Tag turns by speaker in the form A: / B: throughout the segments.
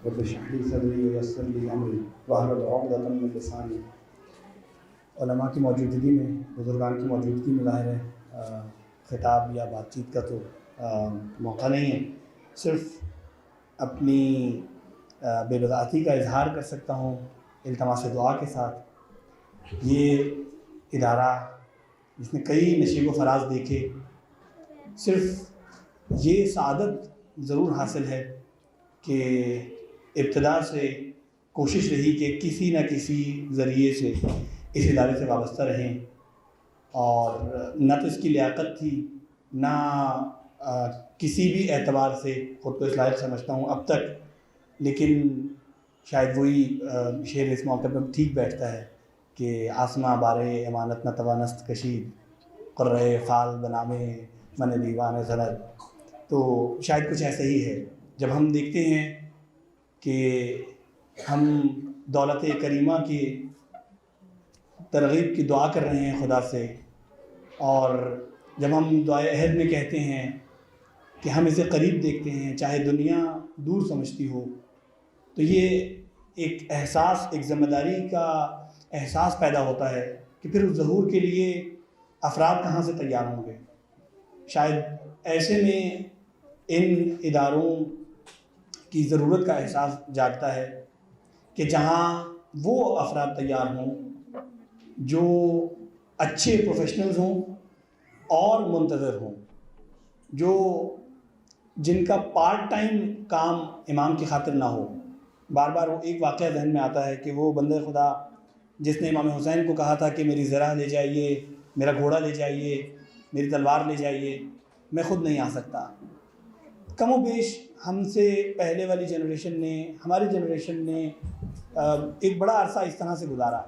A: رب اشرح لي صدری ویسر لی امری واحلل عقدۃ من لسانی۔ علماء کی موجودگی میں، بزرگان کی موجودگی میں ظاہر ہے خطاب یا بات چیت کا تو موقع نہیں ہے، صرف اپنی بے وضاحتی کا اظہار کر سکتا ہوں التماس دعا کے ساتھ۔ یہ ادارہ جس نے کئی نشیب و فراز دیکھے، صرف یہ سعادت ضرور حاصل ہے کہ ابتدا سے کوشش رہی کہ کسی نہ کسی ذریعے سے اس ادارے سے وابستہ رہیں، اور نہ تو اس کی لیاقت تھی، نہ کسی بھی اعتبار سے خود کو اس لائق سمجھتا ہوں اب تک، لیکن شاید وہی شعر اس موقع پر ٹھیک بیٹھتا ہے کہ آسماں بارے امانت نہ توانست کشید، قرۂ فال بنامے من دیوان زند۔ تو شاید کچھ ایسا ہی ہے جب ہم دیکھتے ہیں کہ ہم دولت کریمہ کی ترغیب کی دعا کر رہے ہیں خدا سے، اور جب ہم دعائے عہد میں کہتے ہیں کہ ہم اسے قریب دیکھتے ہیں چاہے دنیا دور سمجھتی ہو، تو یہ ایک احساس، ایک ذمہ داری کا احساس پیدا ہوتا ہے کہ پھر اس ظہور کے لیے افراد کہاں سے تیار ہوں گے۔ شاید ایسے میں ان اداروں کی ضرورت کا احساس جاگتا ہے کہ جہاں وہ افراد تیار ہوں جو اچھے پروفیشنلز ہوں اور منتظر ہوں، جن کا پارٹ ٹائم کام امام کی خاطر نہ ہو۔ بار بار وہ ایک واقعہ ذہن میں آتا ہے کہ وہ بندے خدا جس نے امام حسین کو کہا تھا کہ میری زرہ لے جائیے، میرا گھوڑا لے جائیے، میری تلوار لے جائیے، میں خود نہیں آ سکتا۔ کم و بیش ہم سے پہلے والی جنریشن نے، ہماری جنریشن نے ایک بڑا عرصہ اس طرح سے گزارا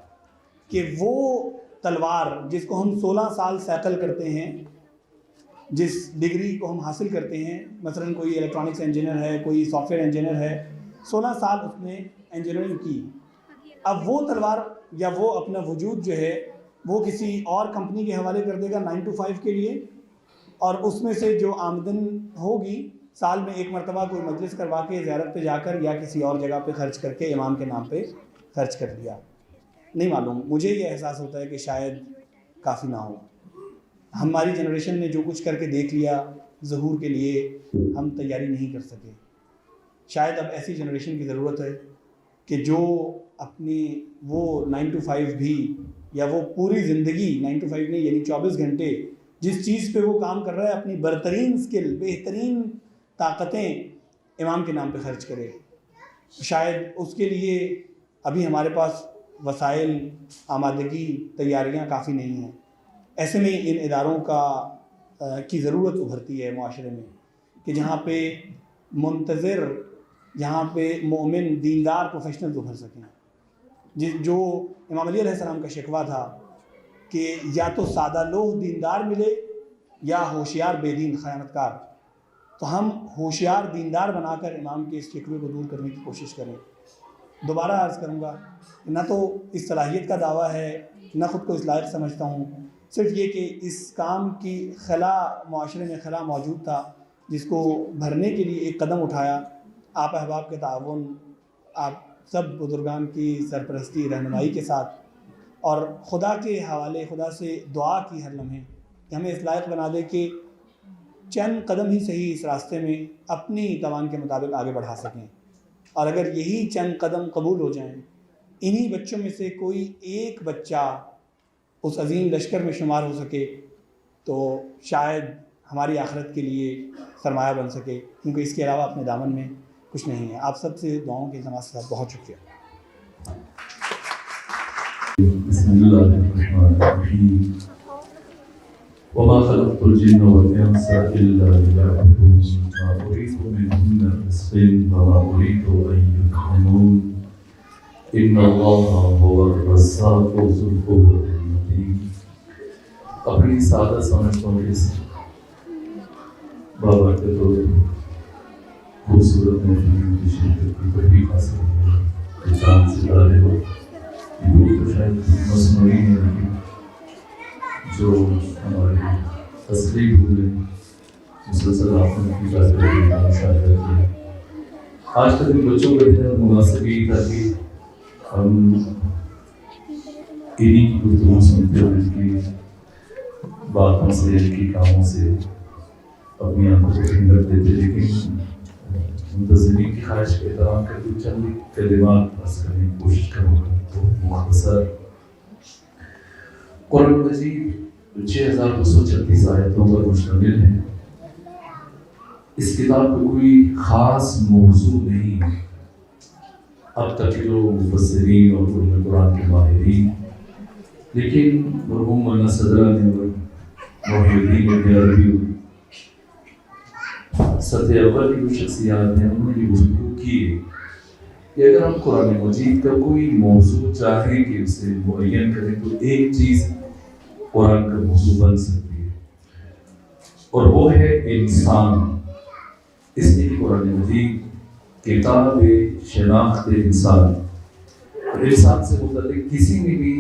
A: کہ وہ تلوار جس کو ہم 16 سال سائیکل کرتے ہیں، جس ڈگری کو ہم حاصل کرتے ہیں، مثلا کوئی الیکٹرانکس انجینئر ہے، کوئی سافٹ ویئر انجینئر ہے، 16 سال اس نے انجینئرنگ کی، اب وہ تلوار یا وہ اپنا وجود جو ہے وہ کسی اور کمپنی کے حوالے کر دے گا 9 to 5 کے لیے، اور اس میں سے جو آمدن ہوگی سال میں ایک مرتبہ کوئی مجلس کروا کے زیارت پہ جا کر یا کسی اور جگہ پہ خرچ کر کے امام کے نام پہ خرچ کر دیا۔ نہیں معلوم، مجھے یہ احساس ہوتا ہے کہ شاید کافی نہ ہو۔ ہماری جنریشن نے جو کچھ کر کے دیکھ لیا ظہور کے لیے، ہم تیاری نہیں کر سکے۔ شاید اب ایسی جنریشن کی ضرورت ہے کہ جو اپنی وہ 9 to 5 بھی، یا وہ پوری زندگی 9 to 5 نہیں، یعنی 24 گھنٹے جس چیز پہ وہ کام کر رہا ہے، اپنی برترین سکل، بہترین طاقتیں امام کے نام پہ خرچ کرے۔ شاید اس کے لیے ابھی ہمارے پاس وسائل، آمادگی، تیاریاں کافی نہیں ہیں۔ ایسے میں ان اداروں کی ضرورت ابھرتی ہے معاشرے میں کہ جہاں پہ منتظر، جہاں پہ مومن دیندار پروفیشنلز ابھر سکیں۔ جو امام علی علیہ السلام کا شکوہ تھا کہ یا تو سادہ لوہ دیندار ملے یا ہوشیار بے دین خیانت کار، تو ہم ہوشیار دیندار بنا کر امام کے اس شکوے کو دور کرنے کی کوشش کریں۔ دوبارہ عرض کروں گا، نہ تو اس صلاحیت کا دعویٰ ہے، نہ خود کو اس لائق سمجھتا ہوں، صرف یہ کہ اس کام کی خلا، معاشرے میں خلا موجود تھا جس کو بھرنے کے لیے ایک قدم اٹھایا۔ آپ احباب کے تعاون، آپ سب بزرگان کی سرپرستی، رہنمائی کے ساتھ، اور خدا کے حوالے، خدا سے دعا کی ہر لمحے کہ ہمیں اس لائق بنا دے کہ چند قدم ہی صحیح اس راستے میں اپنی توان کے مطابق آگے بڑھا سکیں، اور اگر یہی چند قدم قبول ہو جائیں، انہی بچوں میں سے کوئی ایک بچہ اس عظیم لشکر میں شمار ہو سکے، تو شاید ہماری آخرت کے لیے سرمایہ بن سکے، کیونکہ اس کے علاوہ اپنے دامن میں کچھ نہیں ہے۔ آپ سب سے دعاؤں کے التماس کے ساتھ بہت شکریہ۔
B: بسم اللہ الرحمن الرحیم۔ وما خلقت الجن والانس الا ليعبدون ما اريد منهم من رزق وما اريد ان يطعمون ان اللہ هو الرزاق ذو القوة المتین۔ اپنی سادہ سمجھتوں کے بابا کے تو خوبصورت محفل کی شرکت کی توفیق حاصل ہوئی، چاند ستارے ہو، یہ تو شاید مصنوعی ہے، لیکن جو ہمارے اصلی بھولیں مسلسل آپ نے کی بات کری، مشاہدہ کیا، آج کا دن بچوں کا دن ہے، مناسب یہی تھا کہ ہم انہیں کی گفتگو سنتے ہوئے ان کی باتوں سے ان کی کاموں سے اپنی آنکھوں کو ٹھنڈک دیتے، لیکن منتظمین کی خواہش کے احترام کرتے ہوئے چند کلمات عرض کرنے کی کوشش کروں گا۔ تو مختصر قرآن مجید 6236 آیتوں پر مشتمل ہے۔ اس کتاب کا کوئی خاص موضوع نہیں ہے۔ اب تک جو مفسرین اور علوم قرآن کے ماہرین، لیکن مرحوم مولانا صدرہ نے اور محی الدین ابن عربی سطح اول کی جو شخصیات ہیں انہوں نے یہ گفتگو کی ہے کہ اگر ہم قرآن مجید کا کوئی موضوع چاہیں کہ اسے معین کریں تو ایک چیز قرآن کا موضوع بن سکتی ہے، اور وہ ہے انسان۔ اس لیے قرآن مجید کتاب شناخت انسان، انسان سے متعلق کسی نے بھی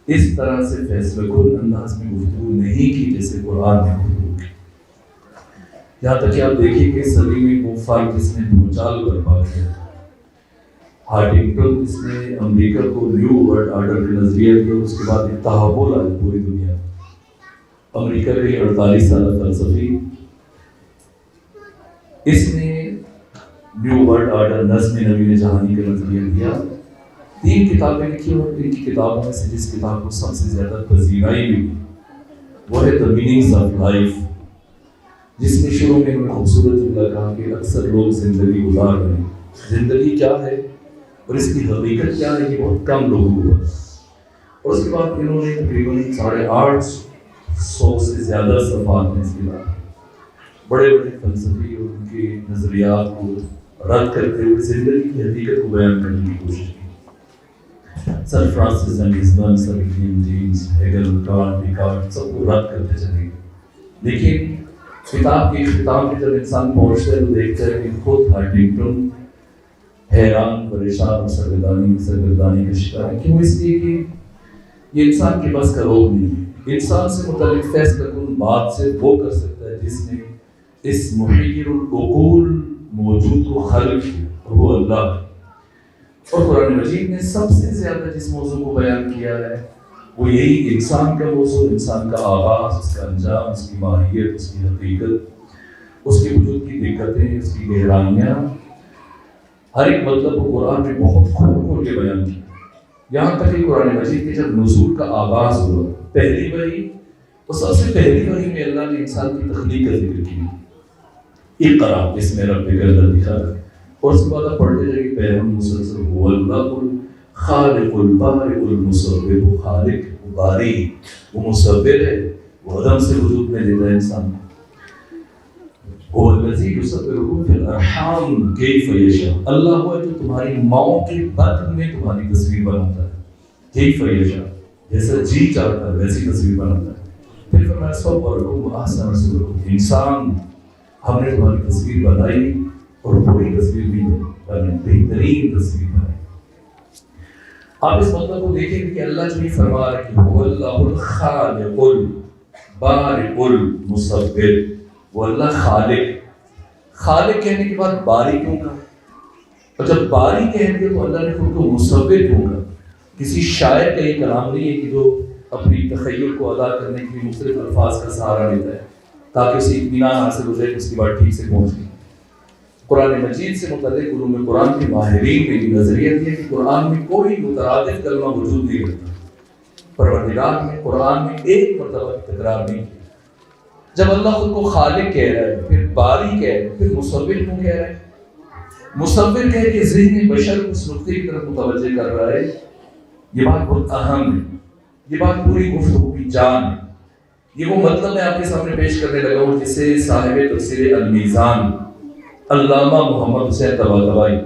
B: اس طرح سے فیصلہ کن انداز میں گفتگو نہیں کی جیسے قرآن میں گفتگو کی۔ یہاں تک کہ آپ دیکھیں کہ صدی میں وہ فرق جس نے بھونچال برپا کیا، ہارٹنگٹن جس نے امریکہ کو نیو ورلڈ آرڈر کا نظریہ دیا، اس کے بعد ایک تحول آیا پوری دنیا۔ امریکہ کے 48 سالہ فلسفی اس نے نیو ورلڈ آرڈر نظم نوین جہانی کا نظریہ دیا۔ 3 کتابیں لکھی اور ان کی کتابوں میں سے جس کتاب کو سب سے زیادہ پذیرائی ملی وہ ہے دی میننگز آف لائف، جس میں شروع میں انہوں نے خوبصورت جملہ کہا کہ اکثر لوگ زندگی گزار رہے ہیں، زندگی کیا ہے اور اس کی حقیقت کیا ہے یہ بہت کم لوگوں کو پتہ۔ اور اس کے بعد انہوں نے تقریباً 850 سے زیادہ صفحات میں اس کے بعد بڑے بڑے فلسفی اور ان کے نظریات کو رد کرتے ہوئے زندگی کی حقیقت کو بیان کرنے کی کوشش کی۔ سر فرانسس انڈیزمن، sir William James, Hegel, Kant, Descartes سب کو رد کرتے چلے گئے، لیکن کتاب کے اختتام میں جب انسان پہنچتا ہے تو دیکھتا ہے کہ خود ہارٹنگٹن حیران پریشان اور سرگردانی کا شکار ہے۔ کیوں؟ اس لیے کہ یہ انسان کے بس کا روگ نہیں ہے۔ انسان سے متعلق فیصلہ کن بات سے وہ کر سکتا ہے جس نے اس محیر العقول موجود کو خلق کیا، اور وہ اللہ ہے۔ اور قرآن مجید نے سب سے زیادہ جس موضوع کو بیان کیا ہے وہ یہی انسان کا موضوع، انسان کا آغاز، اس کا انجام، اس کی ماہیت، اس کی حقیقت، اس کے وجود کی دقتیں، اس کی گہرائیاں، ہر ایک مطلب کو قرآن میں بہت کھول کے بیان کیا۔ یہاں تک کہ قرآن مجید کے جب نزول کا آغاز ہوا، پہلی وحی، تو سب سے پہلی وحی میں اللہ نے انسان کی تخلیق کا ذکر کیا، اقرا بسم ربک الذی خلق، اور اس کے بعد آپ پڑھتے جائیں کہ پیغام مسلسل هو اللہ الخالق البارئ المصور، وہ خالق، وہ باری، وہ مصور ہے، وہ عدم سے وجود میں دیتا ہے انسان۔ هو الذی یصورکم فی الارحام کیف یشاء، اللہ وہ ہے جو تمہاری ماؤں کے بطن میں تمہاری تصویر بناتا ہے، کیف یشاء، جیسا جی چاہتا ہے ویسی تصویر بناتا ہے۔ پھر فرمایا صورکم واحسن صورکم، انسان ہم نے تمہاری تصویر بنائی اور بری تصویر بھی بنائی، بہترین تصویر بنائی۔ آپ اس مطلب کو دیکھیں کہ اللہ جو یہ فرما رہا ہے کہ وہ اللہ الخالق البارئ المصور، وہ اللہ خالق، خالق کہنے کے بعد باری کیوں کہا؟ اور جب باری کہہ دیا تو اللہ نے خود کو مصور کیوں کہا؟ کسی شاعر کا یہ کلام نہیں ہے کہ جو اپنی تخیل کو ادا کرنے کے لیے مختلف الفاظ کا سہارا لیتا ہے تاکہ اسے اطمینان حاصل ہو جائے کہ اس کی بات ٹھیک سے پہنچ گئی۔ قرآن مجید سے متعلق علوم قرآن کے ماہرین نے یہ نظریہ دیا کہ قرآن میں کوئی مترادف کلمہ وجود نہیں رکھتا۔ پروردگار نے قرآن میں ایک مرتبہ تکرار نہیں کیا۔ جب اللہ خود کو خالق کہہ رہا ہے، پھر باری کہہ رہا ہے، پھر مصور کیوں کہہ رہا ہے؟ مصور کہہ کے ذہن بشر کو اس نقطے کی طرف متوجہ کر رہا ہے، یہ بات بہت اہم ہے، یہ بات پوری گفتگو کی جان ہے۔ یہ وہ مطلب میں آپ کے سامنے پیش کرنے لگا ہوں جسے صاحب تفسیر المیزان علامہ محمد حسین طباطبائی،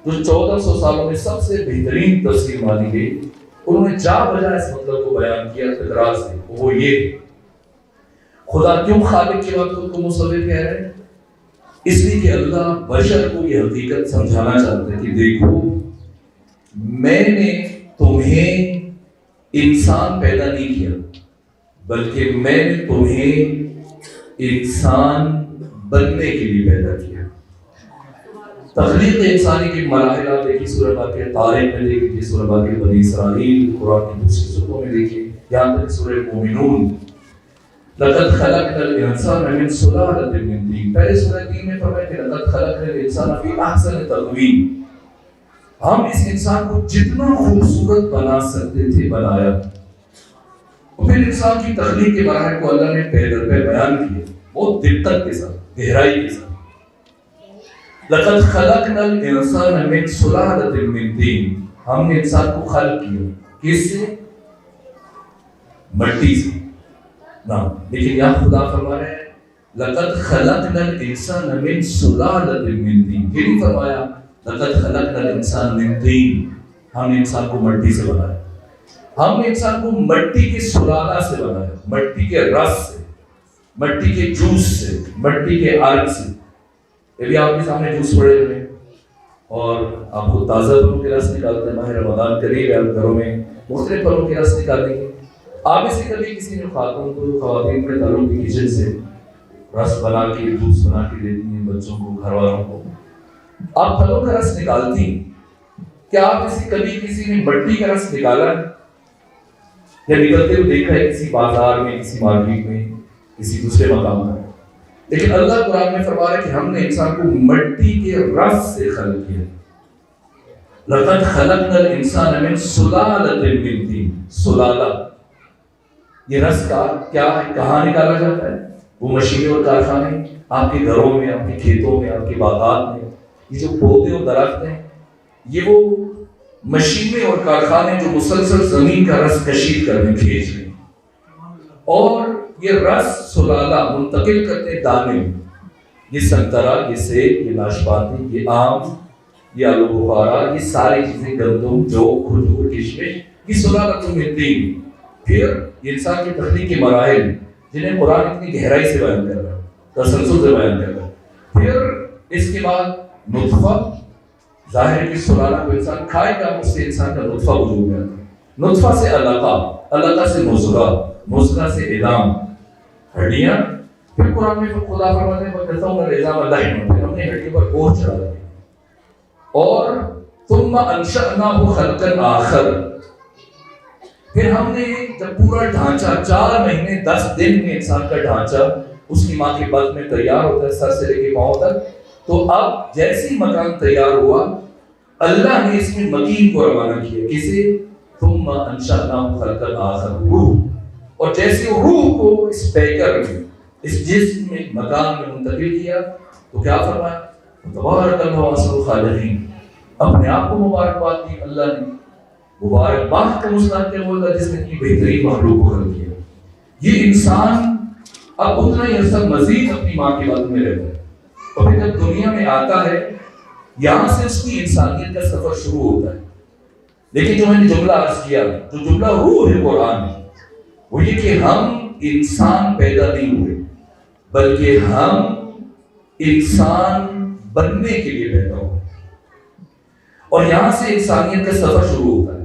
B: جو 1400 سالوں میں سب سے بہترین تفسیر مانی گئی، انہوں نے جا بجا اس مطلب کو بیان کیا تکرار سے۔ وہ یہ خدا کیوں خالق کے بعد خود کو مصور کہہ رہے ہیں؟ اس لیے کہ اللہ بشر کو یہ حقیقت سمجھانا چاہتا ہے کہ دیکھو میں نے تمہیں انسان پیدا نہیں کیا بلکہ میں نے تمہیں انسان بننے کے لیے پیدا کیا۔ تخلیق انسانی کے مراحل آپ دیکھیے سورہ واقعہ طارق میں دیکھیے، سورہ واقعہ بنی اسرائیل، قرآن کی دوسری سورتوں میں دیکھیے، یہاں تک سورہ مومنون لقد خلقنا الانسان من سلالۃ من طین، پہلے سورہ 3 میں فرمایا کہ لقد خلقنا الانسان فی احسن تقویم، ہم اس انسان کو جتنا خوبصورت بنا سکتے تھے بنایا. اور پھر انسان کی تخلیق کے مراحل کو اللہ نے پہ در پہ بیان کیا بہت دقت کے ساتھ، گہرائی کے ساتھ. لقد خلقنا الانسان من سلالۃ من طین، ہم نے انسان کو خلق کیا کس سے؟ مٹی سے نا. لیکن یہاں خدا فرما رہے ہیں لقد خلقنا الانسان من سلالۃ من طین، یہ نہیں فرمایا لقد خلقنا الانسان من طین، ہم نے انسان کو مٹی سے بنایا. ہم نے انسان کو مٹی کے سلالہ سے بنایا، مٹی کے رس سے، مٹی کے جوس سے، مٹی کے عرق سے. یہ بھی آپ کے سامنے جوس پڑے ہوئے ہیں اور آپ کو تازہ پھلوں کے رس نکالتے ہیں. ماہ رمضان قریب ہے، آپ گھروں میں مختلف پھلوں کے رس نکالیں گے. آپ میں سے کبھی کسی نے خواتین کے تعلق کی کچن سے رس بنا کے جوس بنا کے دیتی ہیں بچوں کو، گھر والوں کو، آپ پھلوں کا رس نکالتی ہیں. کیا آپ کبھی کسی نے مٹی کا رس نکالا ہے یا نکلتے ہوئے دیکھا ہے کسی بازار میں، کسی مارکیٹ میں، کسی دوسرے مقام پر؟ لیکن اللہ قرآن میں فرما رہا ہے کہ ہم نے انسان کو مٹی کے رس سے خلق کیا. لقد خلقنا الانسان من سلالۃ من طین، سلالہ یہ رس کا کیا ہے، کہاں نکالا جاتا ہے؟ وہ مشینیں اور کارخانے آپ کے گھروں میں، آپ کے کھیتوں میں، آپ کے باغات میں. یہ جو پودے اور درخت ہیں یہ وہ مشینیں اور کارخانے جو مسلسل زمین کا رس کشید کرنے کھینچ رہے ہیں، اور یہ رس سلالہ منتقل کرتے دانے میں. یہ سنترا، یہ سیب، یہ ناشپاتی، یہ آم، یہ آلو بخارا، یہ ساری چیزیں، گندم، جو، کھجور، کشمش، یہ سلالۃ من طین. پھر یہ انسان کی تخلیق کے مراحل جنہیں قرآن اتنی گہرائی سے بیان کر رہا ہے، تسلسل سے بیان کر رہا ہے. پھر اس کے بعد نطفہ، ظاہر کی سلالہ کو انسان کھائے گا، اس سے انسان کا نطفہ وجود میں آتا ہے. نطفہ سے علقہ، علقہ سے مضغہ، مضغہ سے عظام، ہڈیاں. پھر قرآن میں خدا فرماتے ہیں وَكَسَوْنَا الْعِظَامَ لَحْمًا، پھر ہم نے ہڈیوں پر گوشت چڑھا دیا. اور ثُمَّ أَنشَأْنَاهُ خَلْقًا آخَرَ، پھر ہم نے جب پورا ڈھانچہ 4 مہینے 10 دن میں انسان کا ڈھانچہ اس کی ماں کے بطن میں تیار ہوتا ہے سر سے لے کے پاؤں تک، تو اب جیسی مکان تیار ہوا اللہ نے اس میں مکین کو روانہ کیا. کسے؟ ثم انشأناه خلقا آخر، روح. اور جیسے روح کو اس پیکر میں، اس جسم میں، مکان میں منتقل کیا تو کیا فرمایا؟ تبارک اللہ احسن الخالقین. اپنے آپ کو مبارکباد دی اللہ نے، مبارکباد کا مستحق ہے وہ اللہ جس نے اتنی بہترین مخلوق کو خلق کیا. یہ انسان اب اتنا ہی عرصہ مزید اپنی ماں کے بطن میں رہتا ہے، اور پھر جب دنیا میں آتا ہے یہاں سے اس کی انسانیت کا سفر شروع ہوتا ہے. لیکن جو میں نے جملہ عرض کیا، جو جملہ روح ہے قرآن میں، وہ یہ کہ ہم انسان پیدا نہیں ہوئے بلکہ ہم انسان بننے کے لیے پیدا ہوئے، اور یہاں سے انسانیت کا سفر شروع ہوتا ہے.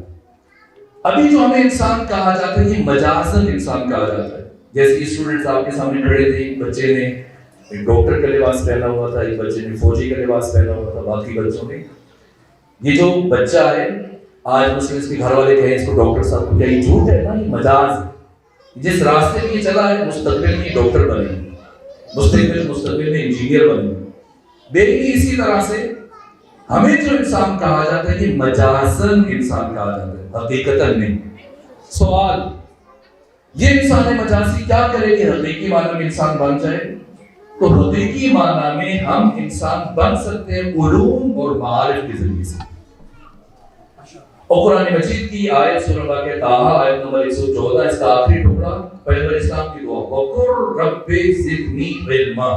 B: ابھی جو ہمیں انسان کہا جاتا ہے یہ مجازن انسان کہا جاتا ہے. جیسے اسٹوڈنٹس آپ کے سامنے کھڑے تھے، ایک بچے نے ایک ڈاکٹر کا لباس پہنا ہوا تھا، ایک بچے نے فوجی کا لباس پہنا ہوا تھا، باقی بچوں نے. یہ جو بچہ ہے آج مسلم اس کے گھر والے کہیں اس کو ڈاکٹر صاحب کو، کیا یہ جھوٹ ہے؟ نا، یہ مجاز ہے. جس راستے میں یہ چلا ہے مستقبل میں ڈاکٹر بنے، مستقبل میں انجینئر بنے. بالکل اسی طرح سے ہمیں جو انسان کہا جاتا ہے یہ مجازن انسان کہا جاتا ہے، حقیقتاً نہیں. سوال یہ انسان مجازی کیا کرے کہ حقیقی معنی میں انسان بن جائے؟ تو حقیقی معنی میں ہم انسان بن سکتے ہیں علوم اور معارف کے ذریعے سے. اور قرآن مجید کی آیت سورہ واقعہ طٰہٰ آیت نمبر 114 اس کا آخری ٹکڑا پیغمبر اسلام کی دعا وَقُلْ رَبِّ زِدْنِی عِلْمًا.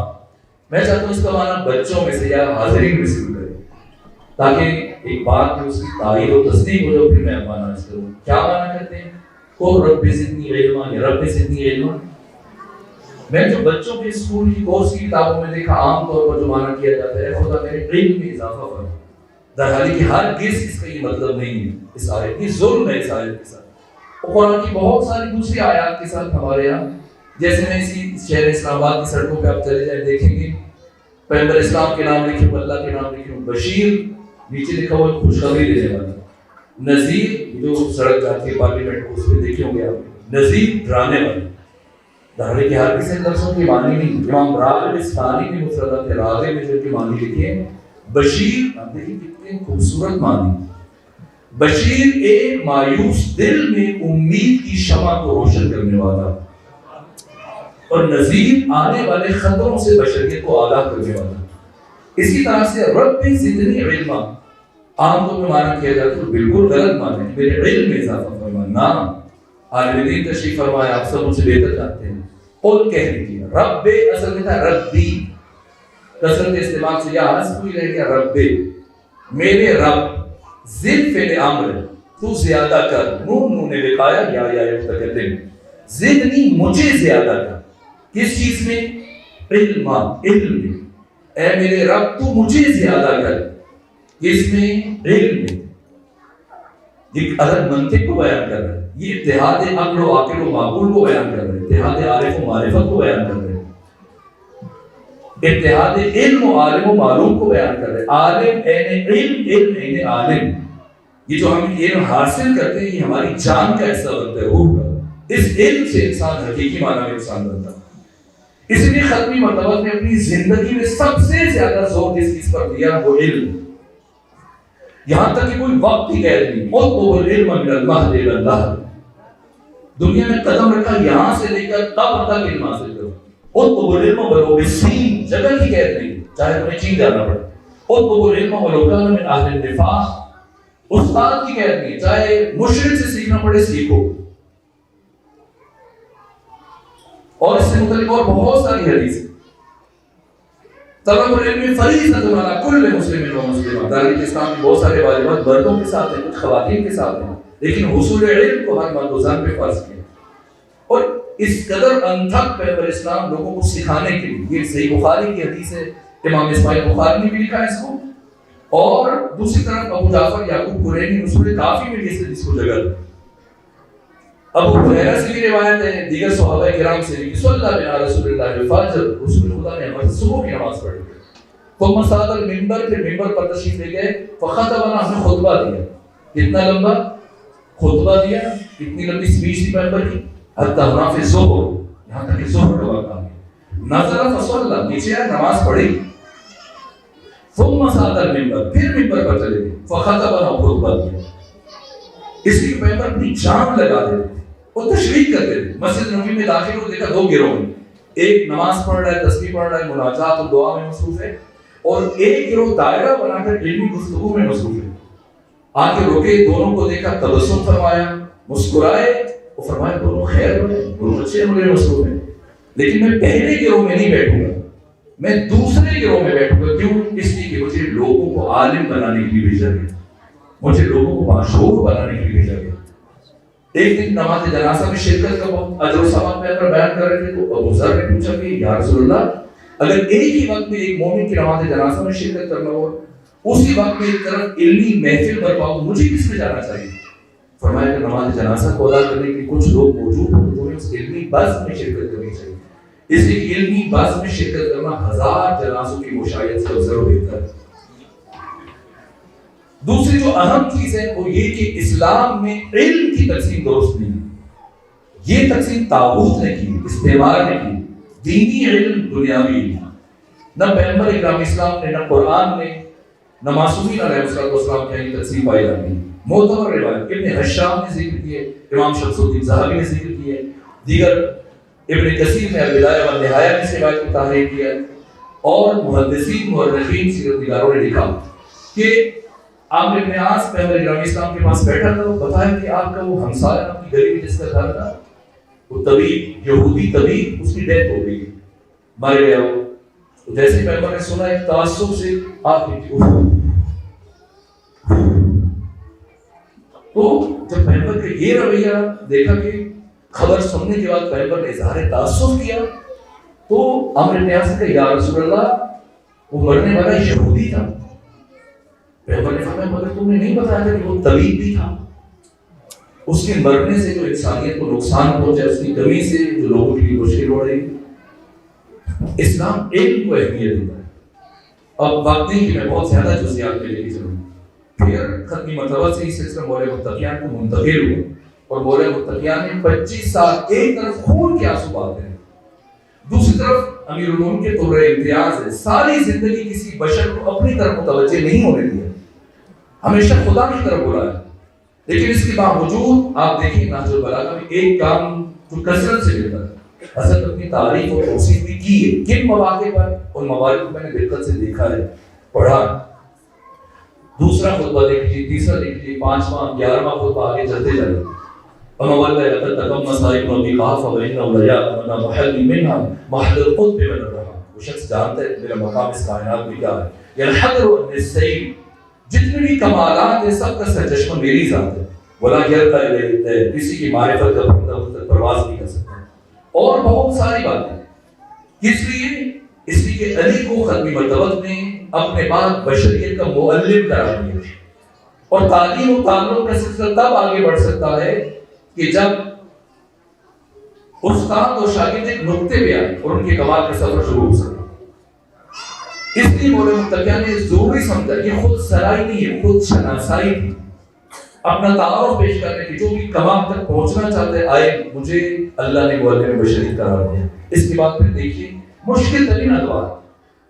B: میں چاہتا ہوں اس کا معنی بچوں میں سے یا حاضرین میں سے کرے تاکہ ایک بات میں اس کی تائید و تصدیق ہو جائے، پھر میں معنی اس کروں. کیا معنی کرتے ہیں؟ قُلْ رَبِّ زِدْنِی عِلْمًا یا رَبِّ زِدْنِی عِلْمًا. میں جو بچوں کے اسکول کی کورس کی کتابوں میں دیکھا عام طور پر جو معنی کیا جاتا ہے خدا میرے علم میں اضافہ فرما، درحالی کہ ہرگز اس کا یہ مطلب نہیں ہے. اس آیت کی ظلم ہے اس آیت کے ساتھ. اور قرآن کی بہت ساری دوسری آیات کے ساتھ ہمارے یہاں، جیسے میں اسی شہر اسلام آباد کی سڑکوں پہ آپ چلے جائیں دیکھیں گے پیغمبر اسلام کے نام لکھے ہو، اللہ کے نام لکھے ہو. بشیر نیچے لکھا ہوا خوشخبری دینے والا. نذیر جو سڑک جاتی ہے پارلیمنٹ کو، اس پہ دیکھے ہوں گے آپ. نذیر ڈرانے والا. دہڑے کے ہر کسی لفظوں کی معنی نہیں. امام راغب اصفہانی نے مفردات راغب میں جو کی معنی لکھی ہے بشیر، آپ دیکھیں کتنے خوبصورت معنی. بشیر ایک مایوس دل میں امید کی شمع کو روشن کرنے والا، اور نذیر آنے والے خطروں سے بشریت کو آگاہ کرنے والا. اسی طرح سے رب زدنی علما عام طور پہ معنی کیا جاتا ہے، بالکل غلط معنی ہے، میرے علم میں اضافہ فرما. نہ، عالم دین تشریف فرمایا، آپ سب مجھ سے بہتر جانتے ہیں. قل کہہ دیجیے. رب اصل میں تھا ربی، کثرت استعمال سے یا حذف ہوئی رہ گیا رب، میرے رب. زد فعل امر، تو زیادہ کر. نون وقایا یا متکلم. زدنی مجھے زیادہ کر. کس چیز میں؟ علم میں. اے میرے رب تو مجھے زیادہ کر. کس میں؟ علم میں. ایک الگ منطق کو بیان کر رہا ہے. یہ اتحاد عقل و عاقل و معقول کو بیان کر رہے ہیں، اتحاد عارف و معرفت کو بیان کر رہے ہیں، اتحاد علم و عالم و معلوم کو بیان کر رہے ہیں. عالم این علم، علم این عالم. یہ جو ہم علم حاصل کرتے ہیں یہ ہماری جان کا حصہ بنتا ہے، روح کا. اس علم سے انسان حقیقی معنی میں انسان بنتا ہے. اس لیے ختمی مرتبہ نے اپنی زندگی میں سب سے زیادہ زور جس چیز پر دیا وہ علم. یہاں تک کہ کوئی وقت ہی قید نہیں. اطلبوا العلم من المهد الى اللحد. دنیا میں قدم رکھا یہاں سے لے کر قبر تک علم حاصل کرو. اطلبوا العلم ولو بالسین، جگہ کی قید نہیں، چاہے تمہیں چین جانا پڑے. اطلبوا العلم ولو كان من اهل النفاق، استاد کی قید نہیں، چاہے مشرک سے سیکھنا پڑے سیکھو. اور اس سے متعلق اور بہت ساری حدیث ہیں. طلب العلم فریضۃ علی کل مسلم و مسلمہ. دارالعلوم اسلام میں بہت سارے واجبات مردوں کے ساتھ ہیں، کچھ خواتین کے ساتھ ہیں، لیکن حصول علم کو ہر مرد و زن پہ فرض کیا. اور اس قدر انتھک پیغمبر اسلام لوگوں کو سکھانے کے لیے. یہ صحیح بخاری کی حدیث ہے، امام اسماعیل بخاری نے بھی لکھا ہے اس کو. اور دوسری طرف ابو جعفر یعقوب قرینی اصول کافی میں اس حدیث کو جگہ. ابو ہریرہ سے بھی روایت ہے، دیگر صحابہ کرام سے بھی، صلی اللہ علیہ رسول اللہ الفجر، رسول خدا نے ہمیں صبح کی نماز پڑھی. ثم صعد المنبر، پھر منبر پر تشریف لے گئے. فخطبنا، ہمیں خطبہ دیا. کتنا لمبا خطبہ دیا، کتنی لمبی اسپیچ تھی پیغمبر کی. حتی ہنا فی الظہر، یہاں تک کہ ظہر کا وقت آ گیا. نزل فصلی، نیچے آئے نماز پڑھی. ثم صعد المنبر، پھر منبر پر چلے گئے. فخطبنا، خطبہ دیا. اس لیے پیغمبر اپنی جان لگا دیتے تھے، وہ تشریح کرتے تھے. مسجد نبوی میں داخل ہو دیکھا دو گروہ ہیں، ایک نماز پڑھ رہا ہے، تسبیح پڑھ رہا ہے، مناجات اور دعا میں مصروف ہے، اور ایک گروہ دائرہ بنا کر علمی گفتگو میں مصروف ہے. آ کے روکے، دونوں کو دیکھا، تبسم فرمایا، مسکرائے اور فرمایا دونوں خیر بنے، دونوں اچھے عمل میں مصروف ہیں. لیکن میں پہلے گروہ میں نہیں بیٹھوں گا، میں دوسرے گروہ میں بیٹھوں گا. کیوں؟ اس لیے کہ مجھے لوگوں کو عالم بنانے کے لیے بھیجا گیا، مجھے لوگوں کو باشعور بنانے کے لیے بھیجا گیا. ایک دن نماز جنازہ میں شرکت کا بہت اجر و ثواب پہ اگر بیان کر رہے تھے تو ابو ذر نے پوچھا کہ یا رسول اللہ، اگر ایک ہی وقت میں ایک مومن کی نماز جنازہ میں شرکت کرنا ہو، اسی وقت میں ایک طرف علمی محفل برپا ہو، مجھے کس میں جانا چاہیے؟ فرمایا کہ نماز جنازہ کو ادا کرنے کے لیے کچھ لوگ موجود ہوں تو اس علمی بزم میں شرکت کرنی چاہیے. اس لیے علمی بزم میں شرکت کرنا 1000 جنازوں کی مشاہدت سے افضل و بہتر ہے. دوسری جو اہم چیز ہے وہ یہ کہ اسلام میں علم کی تقسیم درست نہیں ہے. یہ تقسیم طاغوت نے کی، استعمار نے کی. دینی علم، دنیاوی علم. نہ پیغمبر اکرام اسلام نے، نہ قرآن نے، نہ معصومین علیہ السلام کی یہ تقسیم پائی جاتی ہے. معتبر روایت ابن حشام نے ذکر کی ہے، امام شمس الدین ذہبی نے ذکر کی ہے، دیگر ابن کثیر نے البدایہ والنہایہ میں اس روایت کو تحریر کیا ہے، اور محدثین مورخین سیرت نگاروں نے لکھا کہ عامر ابن عاص پیغمبر اکرام اسلام کے پاس بیٹھا تھا. بتایا کہ آپ کا وہ ہمسایہ آپ کی گلی میں جس کا گھر تھا، وہ طبیب، یہودی طبیب، اس کی ڈیتھ ہو گئی، مر گیا وہ. جیسے پیغمبر نے سنا ایک تعصب سے آپ کی، تو جب پیغمبر کا یہ رویہ دیکھا کہ خبر سننے کے بعد پیغمبر نے اظہار تعصب کیا، تو عامر ابن عاص نے کہا یا رسول اللہ، وہ مرنے والا یہودی تھا. پیغمبر نے فرمایا مگر تم نے نہیں بتایا تھا کہ وہ طبیب بھی تھا. اس کے مرنے سے جو انسانیت کو نقصان پہنچا، اس کی کمی سے جو لوگوں کے لیے مشکل ہو رہی. اسلام علم کو اہمیت دیتا ہے. اب وقت نہیں کہ میں بہت زیادہ جزیات میں لے کے چلوں. پھر ختمی مرتبہ سے اس سلسلہ مولے متقیان کو منتقل ہوا اور مولے متقیان نے 25 سال ایک طرف خون کے آنسو بہاتے ہیں، دوسری طرف امیر العلوم کے طور امتیاز ہے. ساری زندگی کسی بشر کو اپنی طرف متوجہ نہیں ہونے دیا، ہمیشہ خدا کی طرف بلایا. لیکن اس کے باوجود آپ دیکھیں نہج البلاغہ میں ایک کام جو کثرت سے ملتا ہے، حضرت اپنی تعریف اور توصیف بھی کی ہے. کن مواقع پر ان مواقع کو میں نے دقت سے دیکھا ہے، پڑھا. دوسرا خطبہ دیکھ لیجیے، تیسرا دیکھ لیجیے، 5واں 11واں خطبہ آگے چلتے جائیں. اما والله لقد تقم مصائب ربي قاف وانه لا يأمن محل منها محل القطب من الرحم. وہ شخص جانتا ہے میرا مقام اس کائنات میں کیا ہے. یلحظر ان السیل، جتنے بھی کمالات ہیں سب کا سرچشمہ میری ذات ہے. ولا یرقى الیہ، کسی کی معرفت کا بندہ اس تک پرواز نہیں کر سکتا. اور بہت ساری باتیں. اس لیے کہ علی کو ختمی مرتبہ نے اپنے بعد بشریت کا معلم قرار دیا. اور تعلیم و تعلم کا سلسلہ تب آگے بڑھ سکتا ہے کہ جب استاد اور شاگرد ایک نقطے پہ آئے اور ان کے کمال کا سفر شروع ہو سکے. اس لیے مولوی متقیان نے ضروری سمجھا کہ خود سرائی نہیں ہے، خود شناسائی تھی. اپنا تعارف پیش کرنے کی جو بھی کمال تک پہنچنا چاہتے آئے، مجھے اللہ نے معلم بشریت قرار دیا. اس کے بعد پھر دیکھیے مشکل ترین ادوار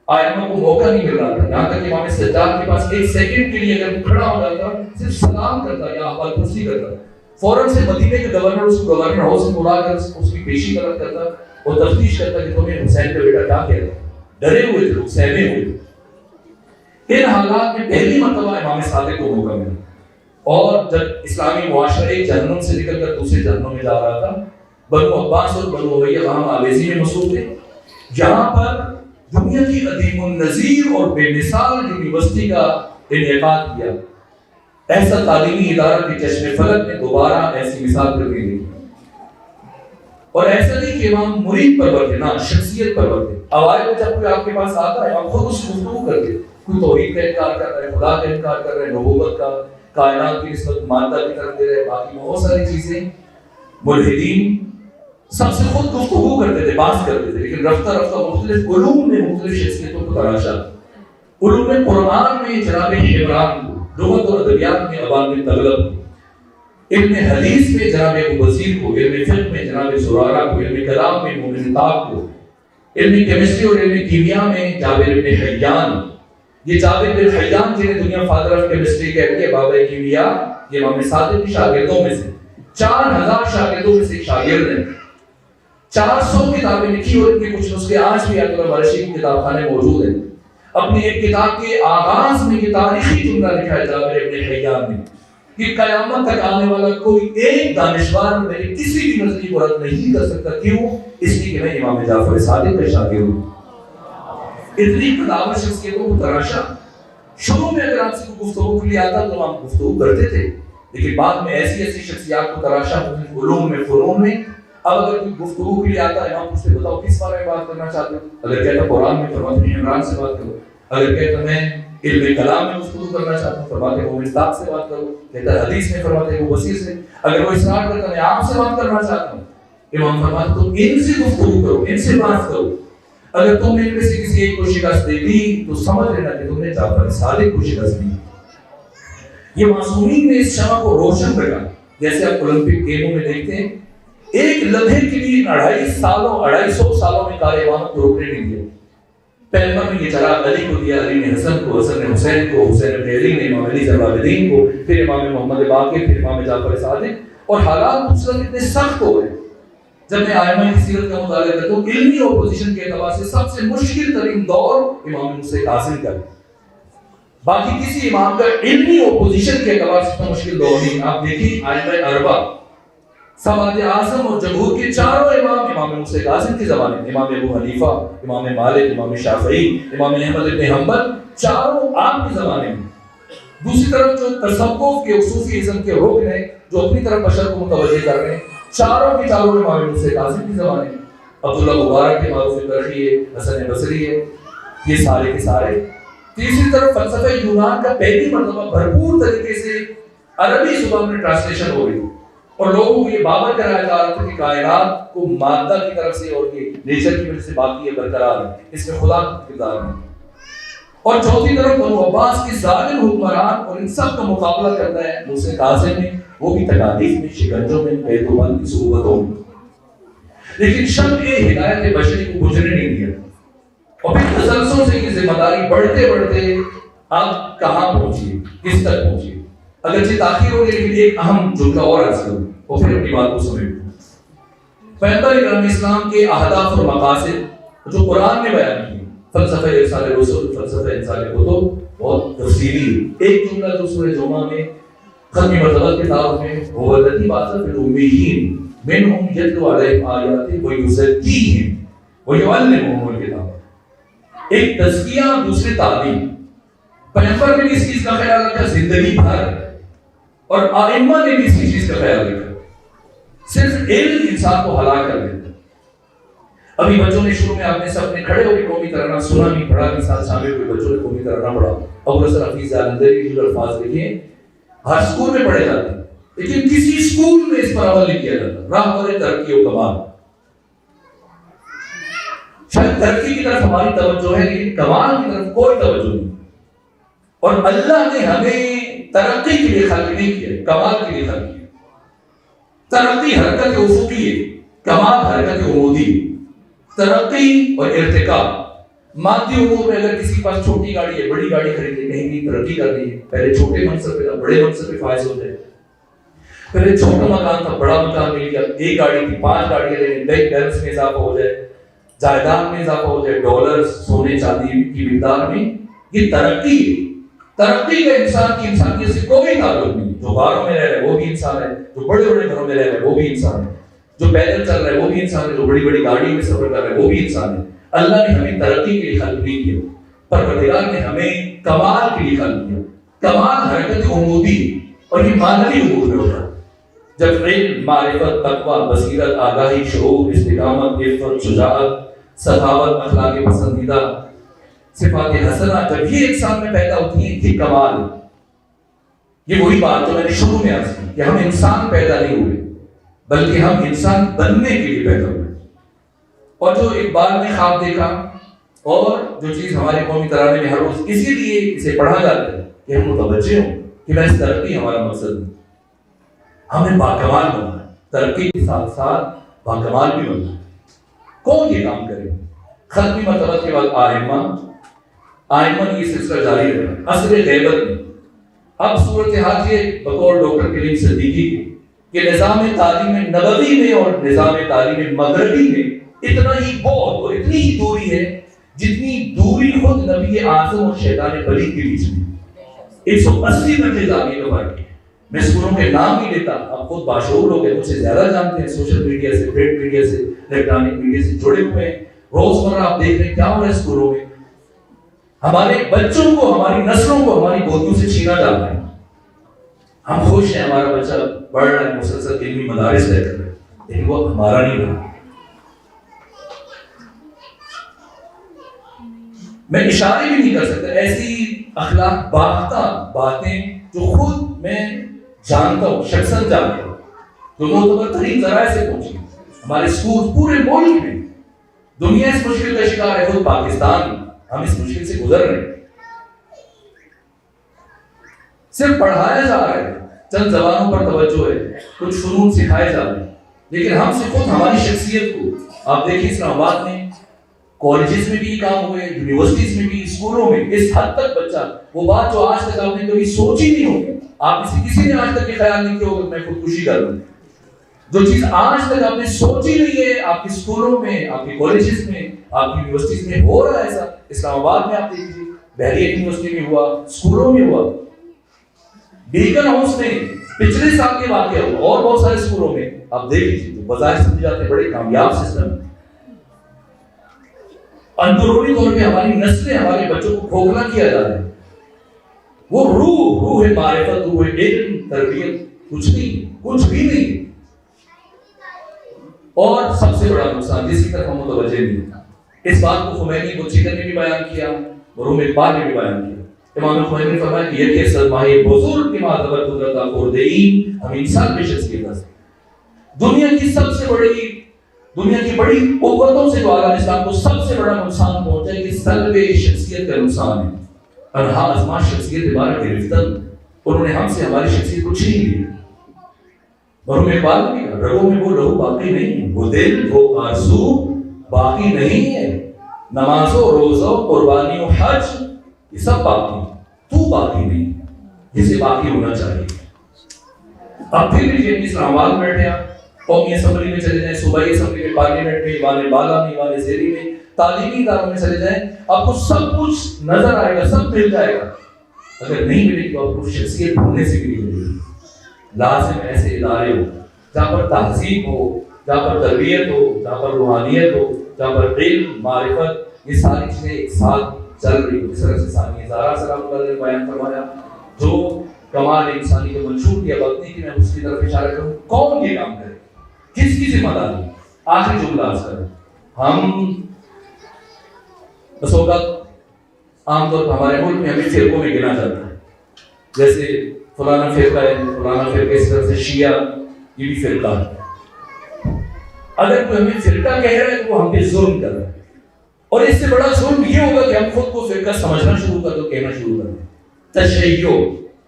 B: آئمہ کو موقع نہیں مل رہا تھا. یہاں تک امام سجاد کے پاس ایک سیکنڈ کے لیے اگر کھڑا ہو جاتا صرف سلام کرتا یا احوال پرسی کرتا، فوراً سے مدینے کے گورنر اس کو گورنر ہاؤس میں بلا کر اس کی پیشی طلب کرتا اور تفتیش کرتا کہ تمہیں حسین کا بیٹا کیا کہہ رہا. ڈرے ہوئے تھے لوگ، سہمے ہوئے تھے. ان حالات میں پہلی مرتبہ امام صادق کو موقع ملا. اور جب اسلامی معاشرہ ایک جہنم سے نکل کر دوسرے جہنم میں جا رہا تھا، بنو عباس اور بنو امیہ وہاں آویزی میں مصروف تھے. یہاں پر دنیا کی عظیم النظیر اور بے مثال یونیورسٹی کا انعقاد کیا. ایسا تعلیمی ادارہ کہ چشم فلک نے دوبارہ ایسی مثال پر نہیں دیکھی. اور ایسا نہیں کہ امام مرید پرور تھے، نہ شخصیت پرور تھے. اوائل میں جب کوئی آپ کے پاس آتا ہے آپ خود اس کو گفتگو کرتے، کوئی توحید کا انکار کر رہا ہے، خدا کا انکار کر رہا ہے، نبوت کا، کائنات کی نسبت مادہ کی طرف دے رہے، باقی بہت ساری چیزیں. ملحدین سب سے خود گفتگو کرتے تھے، بات کرتے تھے. لیکن رفتہ رفتہ مختلف علوم میں مختلف شخصیتوں کو تراشا. علوم قرآن میں جناب حمران کو، لغت اور ادبیات میں ابان بن تغلب کو، علم حدیث میں جناب ابو وزیر کو، علم فقہ میں جناب زرارہ کو، علم کلام میں مومن طاق کو، علم کیمسٹری اور علم کیمیا میں جابر بن حیان. یہ جابر بن حیان جنہیں دنیا فادر آف کیمسٹری کہتی ہے، بابا کیمیا، یہ امام صادق کے شاگردوں میں سے 4000 شاگردوں میں سے ایک شاگرد ہیں. 400 کتابیں لکھی اور ان کے کچھ نسخے آج بھی آیت اللہ بارشی کی کتاب خانے موجود ہیں. اپنی ایک کتاب کے آغاز میں یہ تاریخی جملہ لکھا ہے جابر ابن حیان نے کہ قیامت تک آنے والا کوئی ایک دانشور میرے کسی بھی نظریے کو رد نہیں کر سکتا. کیوں؟ اس لیے کہ میں امام جعفر صادق کا شاگرد ہوں. اتنی قدامت شخصیتوں کو تراشا. شروع میں اگر آپ سے کوئی گفتگو کے لیے آتا تو ہم گفتگو کرتے تھے، لیکن بعد میں ایسی ایسی شخصیات کو تراشا مختلف علوم میں، فنون میں. اب اگر کوئی گفتگو کے لیے آتا ہے، ہم پوچھتے بتاؤ کس بارے میں بات کرنا چاہتے ہو؟ اگر کہتا قرآن میں فرماتے ہیں عمران سے بات کرو. اگر کہتا میں علم کلام میں گفتگو کرنا چاہتا ہوں، فرماتے ہیں مومن طاق سے بات کرو. کہتا ہے حدیث میں فرماتے ہیں وہ وسیع سے. اگر وہ اصرار کرتا ہے میں آپ سے بات کرنا چاہتا ہوں، امام فرماتے تم ان سے گفتگو کرو، ان سے بات کرو. اگر تم نے ان میں سے کسی ایک کو شکست دے دی تو سمجھ لینا کہ تم نے جعفر صادق کو شکست دی. یہ معصومین نے اس شمع کو روشن رکھا. جیسے آپ اولمپک گیموں میں دیکھتے ہیں، ایک لمحے کے لیے 250 سالوں میں کاروان کو روکنے نہیں دیا. پہلے میں یہ چراغ علی کو دیا، علی نے حسن کو، حسن نے حسین کو، حسین نے علی نے امام علی العابدین کو، پھر امام محمد باقر، پھر امام جعفر صادق. اور حالات دوسرا کتنے سخت ہو گئے. جب میں ائمہ کی سیرت کا مطالعہ کرتا ہوں، علمی اپوزیشن کے اعتبار سے سب سے مشکل ترین دور امام موسیٰ کاظم کا ہے. باقی کسی امام کا علمی اپوزیشن کے اعتبار سے مشکل دور نہیں. آپ دیکھیں ائمہ اربعہ، سواد اعظم اور جمہور کے چاروں امام امام موسیٰ کاظم کے زمانے میں، امام ابو حنیفہ، امام مالک، امام شافعی، امام احمد بن حنبل، چاروں آپ کے زمانے میں. دوسری طرف جو تصوف کے صوفیزم کے رکن ہیں جو اپنی طرف بشر کو متوجہ کر رہے ہیں، چاروں کے چاروں امام موسیٰ کاظم کے زمانے میں. عبداللہ مبارک کے معروف کرخی ہے، حسن بصری ہے، یہ سارے کے سارے. تیسری طرف فلسفہ یونان کا پہلی مرتبہ بھرپور طریقے سے عربی زبان میں ٹرانسلیشن ہو رہی اور لوگوں کو یہ باور کرایا جا رہا تھا کہ کائنات کو مادہ کی طرف سے اور یہ نیچر کی وجہ سے باقی ہے، برقرار ہے، اس میں خدا کا کردار نہیں. اور چوتھی طرف بنو عباس کے ظالم حکمران اور ان سب کا مقابلہ کرتا ہے موسیٰ کاظم میں، وہ بھی تکالیف میں، شکنجوں میں، قید و بند کی صعوبتوں میں، لیکن شمع ہدایت بشری کو بجھنے نہیں دیا۔ اور پھر تسلسل سے یہ ذمہ داری بڑھتے بڑھتے آپ کہاں پہنچیے، کس تک پہنچیے، اگرچہ تاخیر ہو گئی لیکن ایک اہم جملہ اور عرض کروں اور پھر اپنی بات کو سمیٹوں۔ پیغمبر اکرم اسلام کے اہداف اور مقاصد جو قرآن نے بیان کیے، فلسفہ ارسال رسول، فلسفہ انسان کتب، بہت تفصیلی ایک جملہ جو سورہ جمعہ میں ختم مرتبہ کتاب میں هو الذی بعث فی الأمیین منہم یتلو علیہم آیاتہ ویزکیہم ویعلمہم الکتاب، ایک تزکیہ دوسری تعلیم۔ پیغمبر نے بھی اس چیز کا خیال رکھا زندگی بھر، اور ائمہ نے بھی اس چیز کا خیال رکھا۔ صرف علم انسان کو ہلاک کر دیتا ہے۔ ابھی بچوں نے شروع میں آپ نے سب نے کھڑے ہو کے قومی ترانہ سنا بھی، پڑھا بھی، ساتھ شامل ہوئے بچوں نے قومی ترانہ پڑھا۔ ابو نصر حفیظ جالندھری کے جو الفاظ لکھے ہر اسکول میں پڑھے جاتے ہیں، لیکن کسی اسکول میں اس پر عمل نہیں کیا جاتا۔ راہبر ترقی و کمال، شاید ترقی کی طرف ہماری توجہ ہے لیکن کمال کی طرف کوئی توجہ نہیں۔ اور اللہ نے ہمیں ترقی کے لیے خلق نہیں کیا، کمال کے لیے خلق کیا۔ ترقی حرکت افقی ہے، کمال حرکت عمودی ہے۔ ترقی اور ارتقاء مادی امور میں، اگر کسی کے پاس چھوٹی گاڑی ہے، بڑی گاڑی خریدے، کہیں بھی ترقی کرنی ہے، پہلے چھوٹے منصب پہ تھا، بڑے منصب پہ فائز ہو جائے۔ پہلے چھوٹا مکان تھا، بڑا مکان مل گیا، ایک گاڑی تھی، 5 گاڑیاں لے لیں، بینک بیلنس میں اضافہ ہو جائے، جائیداد میں اضافہ ہو جائے، ڈالر سونے چاندی کی مقدار میں، یہ ترقی ہے۔ ترقی کا انسان کی انسانیت سے کوئی تعلق نہیں۔ جو غاروں میں رہ رہا ہے وہ بھی انسان ہے، جو بڑے بڑے گھروں میں رہ رہا ہے وہ بھی انسان ہے، جو پیدل چل رہا ہے وہ بھی انسان ہے، جو بڑی بڑی گاڑی میں سفر کر رہا ہے وہ بھی انسان ہے۔ اللہ نے ہمیں ترقی کے لیے خلق نہیں کیا، پروردگار نے ہمیں کمال کے لیے خلق کیا۔ کمال حرکت عمودی، اور یہ معنوی امور میں ہوتا ہے۔ جب علم، معرفت، تقویٰ، بصیرت، آگاہی، شعور، استقامت، عفت، شجاعت، سخاوت، اخلاق پسندیدہ، صفات حسنہ، جب یہ انسان میں پیدا ہوتی ہیں، یہ کمال ہے۔ یہ وہی بات جو میں نے شروع میں عرض کی کہ ہم انسان پیدا نہیں ہوئے بلکہ ہم انسان بننے کے لیے پیدا ہوئے۔ اور جو اقبال نے خواب دیکھا اور جو چیز ہمارے قومی ترانے میں ہر روز اسی لیے اسے پڑھا جاتا ہے کہ ہم متوجہ ہوں کہ بس ترقی ہمارا مقصد نہیں، ہمیں باکمال بننا ہے، ترقی کے ساتھ ساتھ باکمال بھی بننا ہے۔ کون یہ کام کرے؟ ختمی مرتبہ کے بعد آئمہ نے یہ سلسلہ جاری رکھا۔ عصر غیبت میں اب صورتحال یہ بطور ڈاکٹر کلیم صدیقی کی کہ نظام تعلیم نبوی میں اور نظام تعلیم مغربی میں اتنا ہی بہت اور اتنی ہی دوری ہے جتنی دوری خود نبی اعظم اور شیطان پلید کے بیچ میں 180 درجے زاویے کا فرق ہے۔ میں اسکولوں کے نام نہیں لیتا، آپ خود باشعور لوگ ہیں، مجھ سے زیادہ جانتے ہیں، سوشل میڈیا سے، پرنٹ میڈیا سے، الیکٹرانک میڈیا سے جڑے ہوئے ہیں، روزمرہ آپ دیکھ رہے ہیں کیا ہو رہا ہے اسکولوں میں۔ ہمارے بچوں کو، ہماری نسلوں کو ہماری گودیوں سے چھینا جا رہا ہے۔ ہم خوش ہیں ہمارا بچہ بڑھ رہا ہے، مسلسل علمی مدارس رہ کر، لیکن وہ ہمارا نہیں بنا۔ میں اشارے بھی نہیں کر سکتا ایسی اخلاق باختہ باتیں جو خود میں جانتا ہوں، شخصاً جانتا ہوں، جو معتبر ترین ذرائع سے پہنچی۔ ہمارے اسکول پورے ملک میں، دنیا اس مشکل کا شکار ہے، خود پاکستان ہم اس مشکل سے گزر رہے ہیں۔ صرف پڑھایا جا رہا ہے، چند زبانوں پر توجہ ہے، کچھ فنون سکھائے جا رہے ہیں، لیکن ہم سے خود ہماری شخصیت کو آپ دیکھیں اسلام آباد میں کالجز میں بھی یہ کام ہوئے، یونیورسٹیز میں بھی، اسکولوں میں، اس حد تک بچہ وہ بات جو آج تک آپ نے کبھی سوچی نہیں ہوگی، آپ میں سے کسی نے آج تک یہ خیال نہیں کیا ہوگا میں خودکشی کر لوں، جو چیز آج تک آپ نے سوچی نہیں ہے آپ کے اسکولوں میں، آپ کے کالجز میں، آپ کی یونیورسٹیز میں ہو رہا ہے ایسا۔ اسلام آباد میں آپ دیکھیے، بحریہ یونیورسٹی میں ہوا، اسکولوں میں ہوا، بیکن ہاؤس میں پچھلے سال کے واقعہ ہوا، اور بہت سارے اسکولوں میں آپ دیکھ لیجیے، تو بظاہر سمجھ جاتے ہیں بڑے کامیاب سسٹم ہے۔ اندرونی طور پہ ہماری نسلیں، ہمارے بچوں کو کھوکھلا کیا جا رہا ہے۔ وہ روح معرفت، روح علم، تربیت کچھ نہیں، کچھ بھی نہیں۔ اور سب سے بڑا نقصان جس کی طرف ہم متوجہ نہیں، اس بات کو خمینی بچیدر نے بھی بیان کیا، مرحوم اقبال نے بھی بیان کیا۔ امام خمینی نے فرمایا کہ یہ کیسا ماہی بزرگ کی معذبت قدرتا خوردین ہم انسان بے شخصیت ہے۔ دنیا کی سب سے بڑی، دنیا کی بڑی قوتوں سے جو عالم اسلام کو سب سے بڑا نقصان پہنچا ہے کہ سلب شخصیت کا نقصان ہے۔ انہا ازما شخصیت ہمارا گرفتن، انہوں نے ہم سے ہماری شخصیت کو چھین لیا. مرحوم اقبال نے بھی کہا رگوں میں وہ لہو باقی نہیں ہے، وہ دل وہ آرزو باقی نہیں ہے، نماز و روزہ و قربانی و حج یہ سب باقی، تو باقی نہیں جسے باقی ہونا چاہیے. اب پھر بھی جی اسلام آباد میں بیٹھے آپ قومی اسمبلی میں چلے جائیں، صوبائی اسمبلی میں، پارلیمنٹ میں، ایوان بالا میں، ایوان زیری میں، تعلیمی اداروں میں چلے جائیں، آپ کو سب کچھ نظر آئے گا، سب مل جائے گا. اگر نہیں ملے تو آپ کو شخصیت ڈھونڈنے سے بھی نہیں ملے گی. لازم ایسے ادارے ہو جہاں پر تہذیب ہو، جہاں پر تربیت ہو، جہاں پر روحانیت ہو، جہاں پر علم معرفت یہ ساری چیزیں ایک ساتھ چل رہی ہو. جس طرح سے ثانیہ زہرا صلی اللہ علیہ وسلم نے بیان فرمایا جو کمال انسانی کو منشور کیا بلکہ کہ میں اس کی طرف اشارہ کروں، کون یہ کام کرے، کس کی ذمہ داری. آخری جملہ عرض کریں، ہم بس اوقات عام طور پر ہمارے ملک میں ہمیں فرقوں میں گنا جاتا ہے، جیسے فلانا فرقہ ہے، فلانا فرقہ اس طرح سے شیعہ یہ بھی فرقہ ہے. اگر کوئی ہمیں فرقہ کہہ رہا ہے تو وہ ہم پہ ظلم کر رہا ہے، اور اس سے بڑا ظلم یہ ہوگا کہ ہم خود کو فرقہ سمجھنا شروع کر دو، کہنا شروع کر دیں. تشیع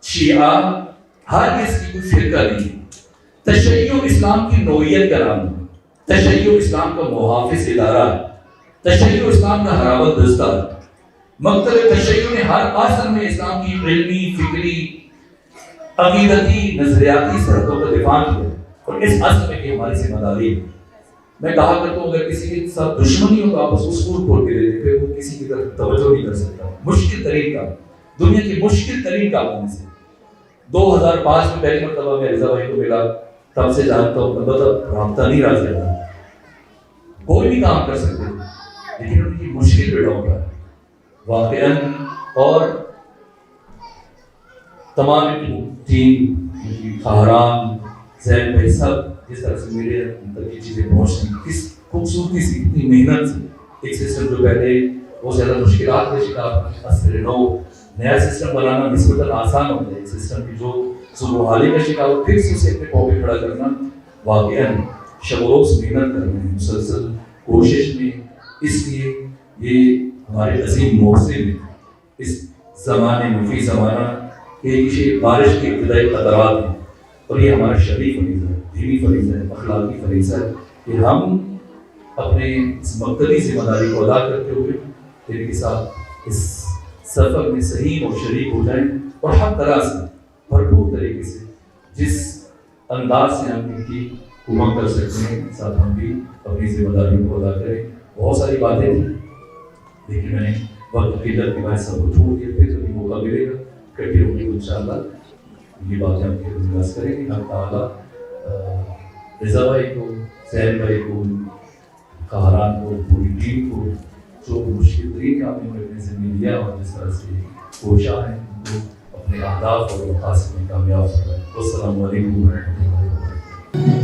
B: شیعہ ہر اس کی کوئی فرقہ نہیں ہے. تشیع اسلام کی نوعیت کا نام ہے، تشیع اسلام کا محافظ ادارہ ہے، تشیع اسلام کا حراوت دستہ ہے. مکتب تشیع نے ہر عصر میں اسلام کی علمی، فکری، عقیدتی، نظریاتی سرحدوں کا دفاع کیا، اور اس عصر میں بھی ہماری ذمہ داری ہے. میں کہا کرتا ہوں اگر کسی کے ساتھ دشمنی ہو تو آپ اس کو سکول کھول کے دے دیں، پھر وہ کسی کی طرف توجہ نہیں کر سکتا. مشکل ترین کام، دنیا کی مشکل ترین کاموں میں سے. 2005 میں پہلی مرتبہ میں رضا بھائی کو ملا، تب سے جانتا ہوں، البتہ رابطہ نہیں رہا زیادہ. کوئی بھی کام کر سکتے ہیں لیکن ان کی مشکل پہ ڈھونڈا ہے واقعاً. اور تمام ٹیم خاہران زین بھائی سب جس طرح سے میرے اندر کی چیزیں پہنچتی، کس خوبصورتی سے، کتنی محنت سے. ایک سسٹم جو پہلے بہت زیادہ مشکلات کا شکار، اثر نو نیا سسٹم بنانا نسبتاً آسان ہوتا ہے. ایک سسٹم کی جو سرحالی کا شکار ہو پھر سے اسے اپنے پاؤں پہ کھڑا کرنا واقعاً شب و روز محنت کرنا ہے، مسلسل کوشش میں. اس لیے یہ ہمارے عظیم محسن میں اس زمانے میں فی زمانہ کہ بارش کے ابتدائی خطرات ہیں، اور یہ ہمارا شرعی فریضہ ہے، دینی فریضہ ہے، اخلاقی فریضہ ہے کہ ہم اپنے اس مقتدی ذمہ داری کو ادا کرتے ہوئے دین کے ساتھ اس سفر میں صحیح اور شریک ہو جائیں، اور ہر طرح سے بھرپور طریقے سے جس انداز سے ہم ان کی حکومت کر سکتے ہیں ساتھ ہم بھی اپنی ذمہ داریوں کو ادا کریں. بہت ساری باتیں تھیں لیکن میں نے وقت کی قلت کی وجہ سے سب کو چھوڑ دیا. پھر کبھی موقع ملے گا اکٹھے ہونے کو انشاءاللہ یہ باتیں ہم کے انداز کریں گے. اللہ تعالیٰ رضا بھائی کو، سہیل بھائی کو، قہران کو، پوری ٹیم کو جو مشکل ترین کام میں کرنے سے مل لیا اور جس طرح سے کوشاں ہیں ان کو اپنے اہداف اور مقاصد میں کامیاب کریں. السلام علیکم ورحمۃ اللہ وبرکاتہ.